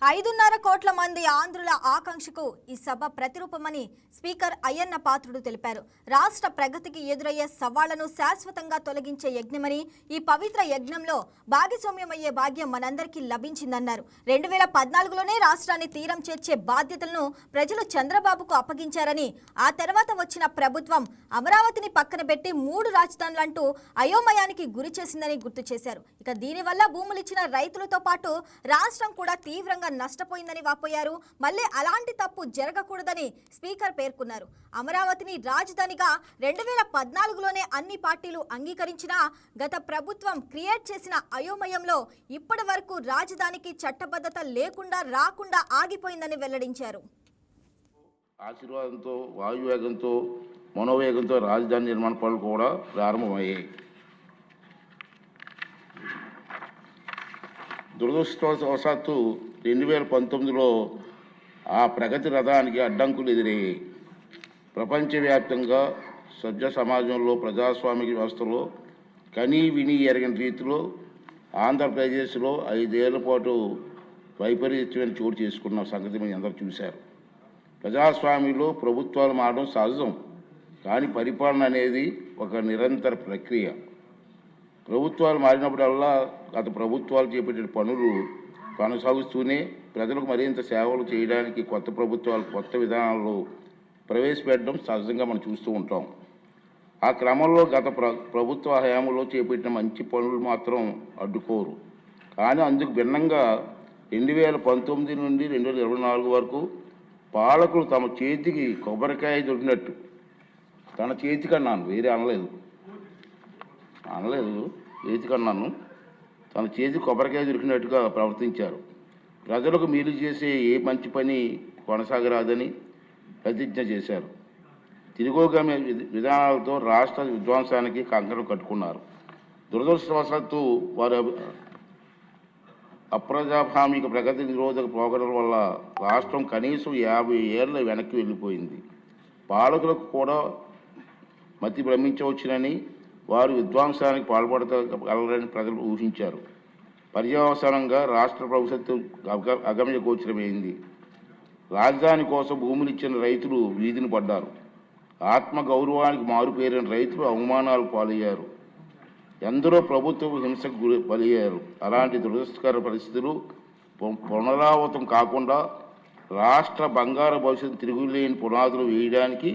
5.5 కోట్ల మంది ఆంధ్రుల ఆకాంక్షకు ఈ సభ ప్రతిరూపమని స్పీకర్ అయ్యన్న పాత్రుడు తెలిపారు. రాష్ట్ర ప్రగతికి ఎదురయ్యే సవాళ్లను శాశ్వతంగా తొలగించే యజ్ఞమని, ఈ పవిత్ర యజ్ఞంలో భాగస్వామ్యమయ్యే భాగ్యం మనందరికీ లభించిందన్నారు. 2014లోనే రాష్ట్రాన్ని తీరం చేర్చే బాధ్యతలను ప్రజలు చంద్రబాబుకు అప్పగించారని, ఆ తర్వాత వచ్చిన ప్రభుత్వం అమరావతిని పక్కన పెట్టి 3 రాజధానులంటూ అయోమయానికి గురి చేసిందని గుర్తు చేశారు. ఇక దీనివల్ల భూములిచ్చిన రైతులతో పాటు రాష్ట్రం కూడా తీవ్రంగా నష్టపోయిందని వాపోయారు. మళ్ళీ అలాంటి తప్పు జరగకూడదని స్పీకర్ పేర్కొన్నారు. అమరావతిని రాజధానిగా 2014లోనే అన్ని పార్టీలు అంగీకరించినా గత ప్రభుత్వం క్రియేట్ చేసిన అయోమయంలో ఇప్పటి వరకు రాజధానికి చట్టబద్ధత లేకుండా రాకుండా ఆగిపోయిందని వెల్లడించారు. ఆశీర్వాదంతో, వాయువేగంతో, మనోవేగంతో రాజధాని నిర్మాణ పనులు కూడా ప్రారంభమయ్యాయి. దురదృష్టవశాత్తు 2019లో ఆ ప్రగతి రథానికి అడ్డంకులు ఎదురయ్యాయి. ప్రపంచవ్యాప్తంగా సభ్య సమాజంలో, ప్రజాస్వామిక వ్యవస్థలో కనీ విని ఎరగని రీతిలో ఆంధ్రప్రదేశ్లో 5 ఏళ్ల పాటు వైపరీత్యమైన చోటు చేసుకున్న సంగతి మీరు అందరూ చూశారు. ప్రజాస్వామ్యంలో ప్రభుత్వాలు మారడం సహజం, కానీ పరిపాలన అనేది ఒక నిరంతర ప్రక్రియ. ప్రభుత్వాలు మారినప్పుడల్లా గత ప్రభుత్వాలు చేపట్టిన పనులు కొనసాగుతూనే ప్రజలకు మరింత సేవలు చేయడానికి కొత్త ప్రభుత్వాలు కొత్త విధానాలు ప్రవేశపెట్టడం సహజంగా మనం చూస్తూ ఉంటాం. ఆ క్రమంలో గత ప్రభుత్వ హయాంలో చేపట్టిన మంచి పనులు మాత్రం అడ్డుకోరు. కానీ అందుకు భిన్నంగా 2019 నుండి 2024 వరకు పాలకులు తమ చేతికి కొబ్బరికాయ దొరికినట్టు, తన చేతికి అన్నాను, వేరే అనలేదు, చేతికన్నాను, తన చేతి కొబ్బరికాయ దొరికినట్టుగా ప్రవర్తించారు. ప్రజలకు మేలు చేసే ఏ మంచి పని కొనసాగరాదని ప్రతిజ్ఞ చేశారు. తిరోగమన విధానాలతో రాష్ట్ర విధ్వంసానికి కంకణం కట్టుకున్నారు. దురదృష్టవశాత్తు వారి అప్రజాస్వామిక ప్రగతి నిరోధక పోకడల వల్ల రాష్ట్రం కనీసం 50 ఏళ్ళ వెనక్కి వెళ్ళిపోయింది. పాలకులకు కూడా మతి భ్రమించవచ్చునని, వారు విధ్వంసానికి పాల్పడగలరని ప్రజలు ఊహించారు. పర్యవసానంగా రాష్ట్ర భవిష్యత్తు అగమ్య గోచరమైంది. రాజధాని కోసం భూములిచ్చిన రైతులు వీధిని పడ్డారు. ఆత్మగౌరవానికి మారుపేరిన రైతులు అవమానాలు పాలయ్యారు. ఎందరో ప్రభుత్వ హింసకు బలయ్యారు. అలాంటి దురదృష్టకర పరిస్థితులు పునరావృతం కాకుండా రాష్ట్ర బంగారు భవిష్యత్తు తిరుగులేని పునాదులు వేయడానికి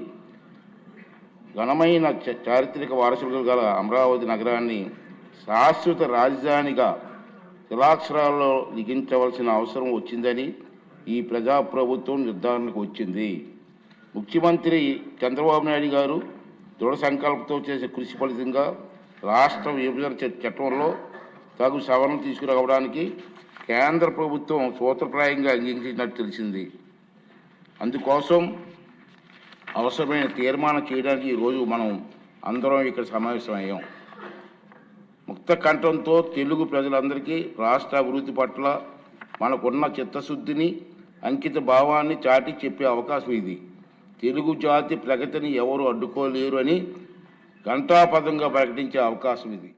ఘనమైన చారిత్రక వారసులు గల అమరావతి నగరాన్ని శాశ్వత రాజధానిగా శిలాక్షరాల్లో లిఖించవలసిన అవసరం వచ్చిందని ఈ ప్రజాప్రభుత్వం నిర్ధారణకు వచ్చింది. ముఖ్యమంత్రి చంద్రబాబు నాయుడు గారు దృఢ సంకల్పంతో చేసే కృషి ఫలితంగా రాష్ట్ర విభజన చట్టంలో తగు సవరణ తీసుకురావడానికి కేంద్ర ప్రభుత్వం సూత్రప్రాయంగా అంగీకరించినట్టు తెలిసింది. అందుకోసం అవసరమైన తీర్మానం చేయడానికి ఈరోజు మనం అందరం ఇక్కడ సమావేశమయ్యాం. ముక్త కంఠంతో తెలుగు ప్రజలందరికీ రాష్ట్ర అభివృద్ధి పట్ల మనకున్న చిత్తశుద్ధిని, అంకిత భావాన్ని చాటి చెప్పే అవకాశం ఇది. తెలుగు జాతి ప్రగతిని ఎవరు అడ్డుకోలేరు అని ఘంటాపథంగా ప్రకటించే అవకాశం ఇది.